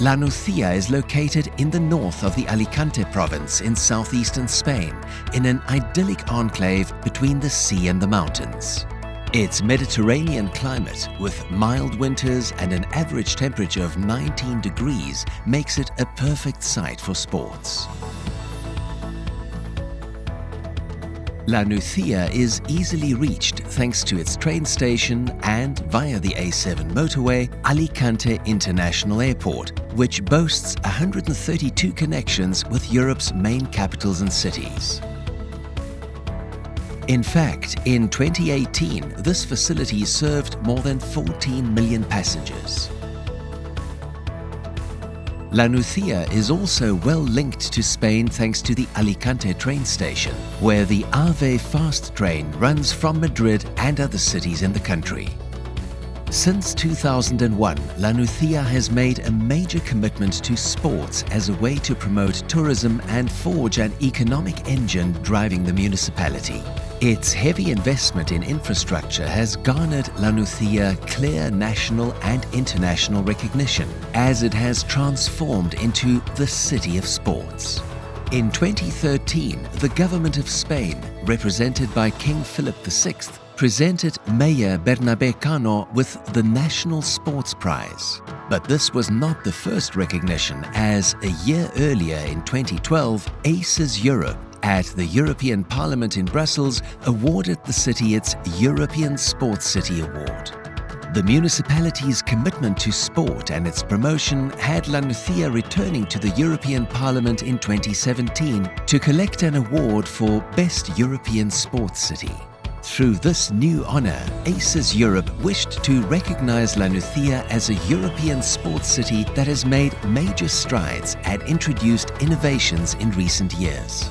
La Nucia is located in the north of the Alicante province in southeastern Spain, in an idyllic enclave between the sea and the mountains. Its Mediterranean climate, with mild winters and an average temperature of 19 degrees, makes it a perfect site for sports. La Nucia is easily reached thanks to its train station and, via the A7 motorway, Alicante International Airport, which boasts 132 connections with Europe's main capitals and cities. In fact, in 2018, this facility served more than 14 million passengers. La Nucia is also well linked to Spain thanks to the Alicante train station, where the AVE fast train runs from Madrid and other cities in the country. Since 2001, La Nucia has made a major commitment to sports as a way to promote tourism and forge an economic engine driving the municipality. Its heavy investment in infrastructure has garnered La Nucia clear national and international recognition, as it has transformed into the city of sports. In 2013, the government of Spain, represented by King Philip VI, presented Mayor Bernabé Cano with the National Sports Prize. But this was not the first recognition, as a year earlier in 2012, ACES Europe at the European Parliament in Brussels awarded the city its European Sports City Award. The municipality's commitment to sport and its promotion had La Nucia returning to the European Parliament in 2017 to collect an award for Best European Sports City. Through this new honor, ACES Europe wished to recognize La Nucia as a European sports city that has made major strides and introduced innovations in recent years.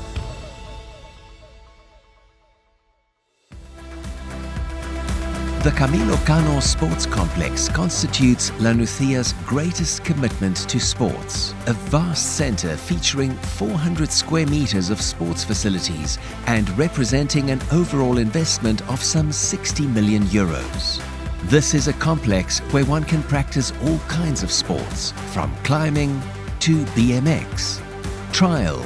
The Camilo Cano Sports Complex constitutes La Nucia's greatest commitment to sports, a vast center featuring 400 square meters of sports facilities and representing an overall investment of some 60 million euros. This is a complex where one can practice all kinds of sports, from climbing to BMX, trial,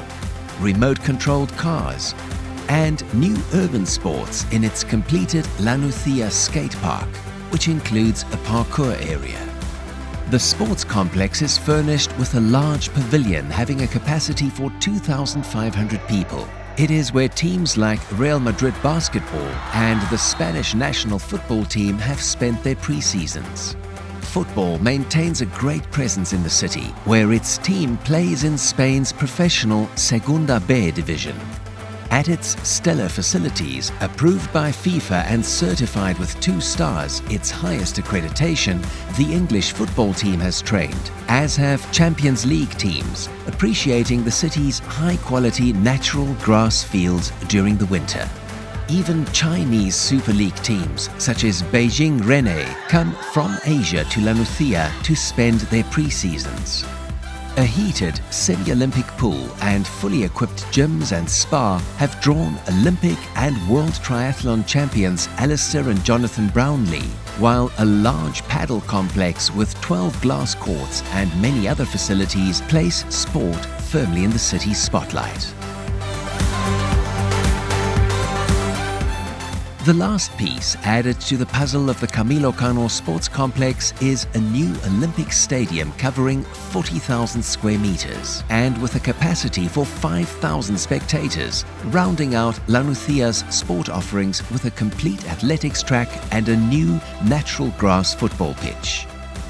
remote-controlled cars, and new urban sports in its completed La Nucia skate park, which includes a parkour area. The sports complex is furnished with a large pavilion having a capacity for 2,500 people. It is where teams like Real Madrid basketball and the Spanish national football team have spent their pre-seasons. Football maintains a great presence in the city, where its team plays in Spain's professional Segunda B division. At its stellar facilities, approved by FIFA and certified with 2 stars, its highest accreditation, the English football team has trained, as have Champions League teams, appreciating the city's high-quality natural grass fields during the winter. Even Chinese Super League teams, such as Beijing Rene, come from Asia to La Nucia to spend their pre-seasons. A heated semi-Olympic pool and fully equipped gyms and spa have drawn Olympic and World Triathlon champions Alistair and Jonathan Brownlee, while a large paddle complex with 12 glass courts and many other facilities place sport firmly in the city's spotlight. The last piece added to the puzzle of the Camilo Cano Sports Complex is a new Olympic stadium covering 40,000 square meters and with a capacity for 5,000 spectators, rounding out La Nucia's sport offerings with a complete athletics track and a new natural grass football pitch.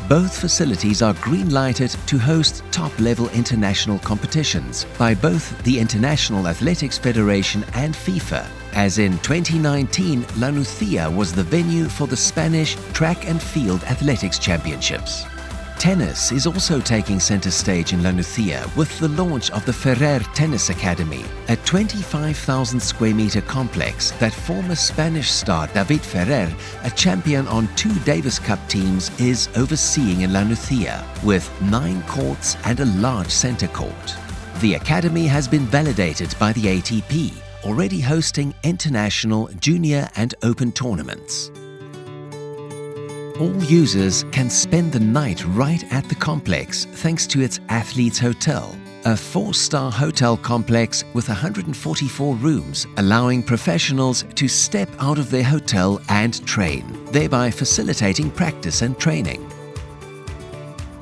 Both facilities are green-lighted to host top-level international competitions by both the International Athletics Federation and FIFA, as in 2019 La Nucia was the venue for the Spanish Track and Field Athletics Championships. Tennis is also taking center stage in La Nucia with the launch of the Ferrer Tennis Academy, a 25,000 square meter complex that former Spanish star David Ferrer, a champion on 2 Davis Cup teams, is overseeing in La Nucia, with 9 courts and a large center court. The academy has been validated by the ATP, already hosting international, junior and open tournaments. All users can spend the night right at the complex thanks to its Athletes Hotel, a 4-star hotel complex with 144 rooms, allowing professionals to step out of their hotel and train, thereby facilitating practice and training.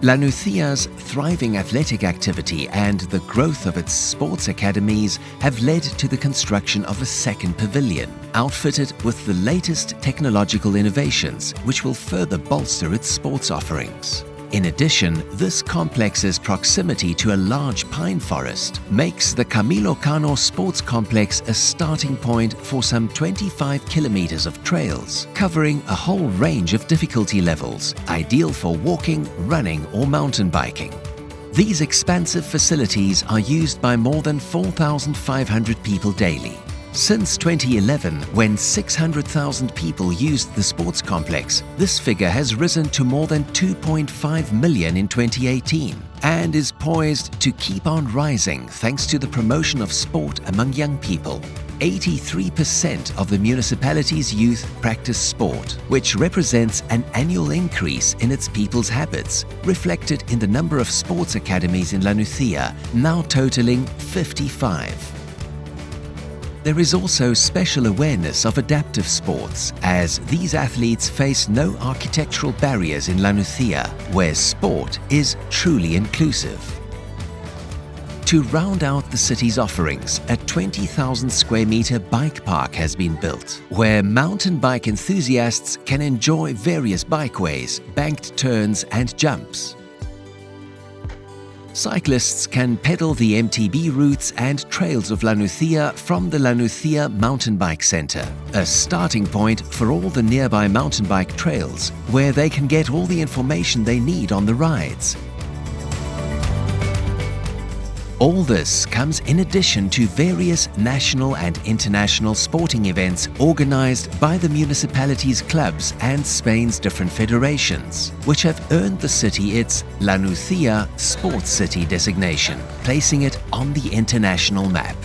La Nucia's thriving athletic activity and the growth of its sports academies have led to the construction of a second pavilion, outfitted with the latest technological innovations, which will further bolster its sports offerings. In addition, this complex's proximity to a large pine forest makes the Camilo Cano Sports Complex a starting point for some 25 kilometers of trails, covering a whole range of difficulty levels, ideal for walking, running or mountain biking. These expansive facilities are used by more than 4,500 people daily. Since 2011, when 600,000 people used the sports complex, this figure has risen to more than 2.5 million in 2018 and is poised to keep on rising thanks to the promotion of sport among young people. 83% of the municipality's youth practice sport, which represents an annual increase in its people's habits, reflected in the number of sports academies in La Nucia, now totaling 55. There is also special awareness of adaptive sports, as these athletes face no architectural barriers in La Nucia, where sport is truly inclusive. To round out the city's offerings, a 20,000 square meter bike park has been built, where mountain bike enthusiasts can enjoy various bikeways, banked turns and jumps. Cyclists can pedal the MTB routes and trails of La Nucia from the La Nucia Mountain Bike Center, a starting point for all the nearby mountain bike trails, where they can get all the information they need on the rides. All this comes in addition to various national and international sporting events organized by the municipality's clubs and Spain's different federations, which have earned the city its La Nucia Sports City designation, placing it on the international map.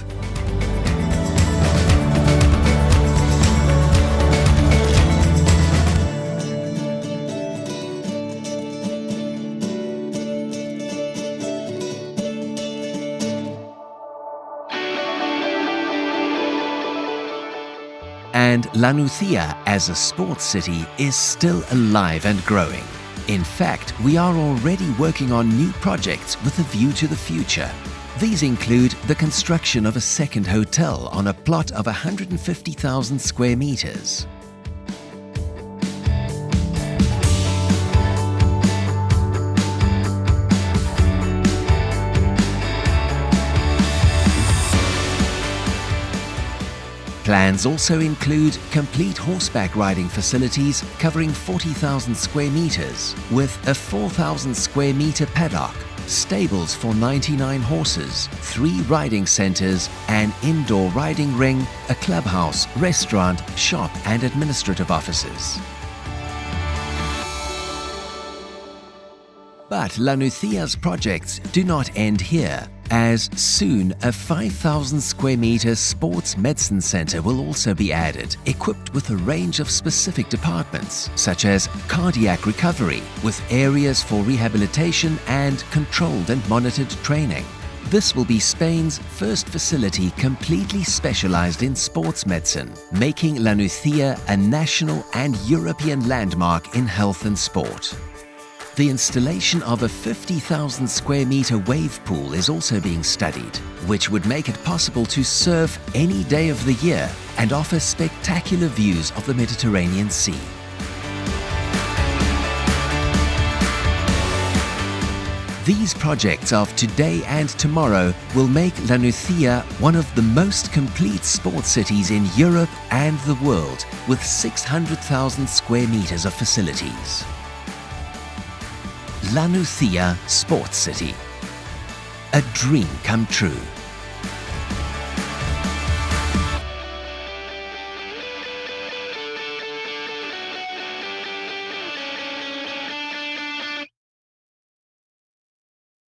And La Nucia as a sports city is still alive and growing. In fact, we are already working on new projects with a view to the future. These include the construction of a second hotel on a plot of 150,000 square meters. Plans also include complete horseback riding facilities covering 40,000 square meters, with a 4,000 square meter paddock, stables for 99 horses, 3 riding centers, an indoor riding ring, a clubhouse, restaurant, shop and administrative offices. But La Nucia's projects do not end here, as soon a 5,000 square meter sports medicine center will also be added, equipped with a range of specific departments, such as cardiac recovery, with areas for rehabilitation and controlled and monitored training. This will be Spain's first facility completely specialized in sports medicine, making La Nucia a national and European landmark in health and sport. The installation of a 50,000 square meter wave pool is also being studied, which would make it possible to surf any day of the year and offer spectacular views of the Mediterranean Sea. These projects of today and tomorrow will make La Nucia one of the most complete sports cities in Europe and the world, with 600,000 square meters of facilities. La Nucia Sports City. A dream come true.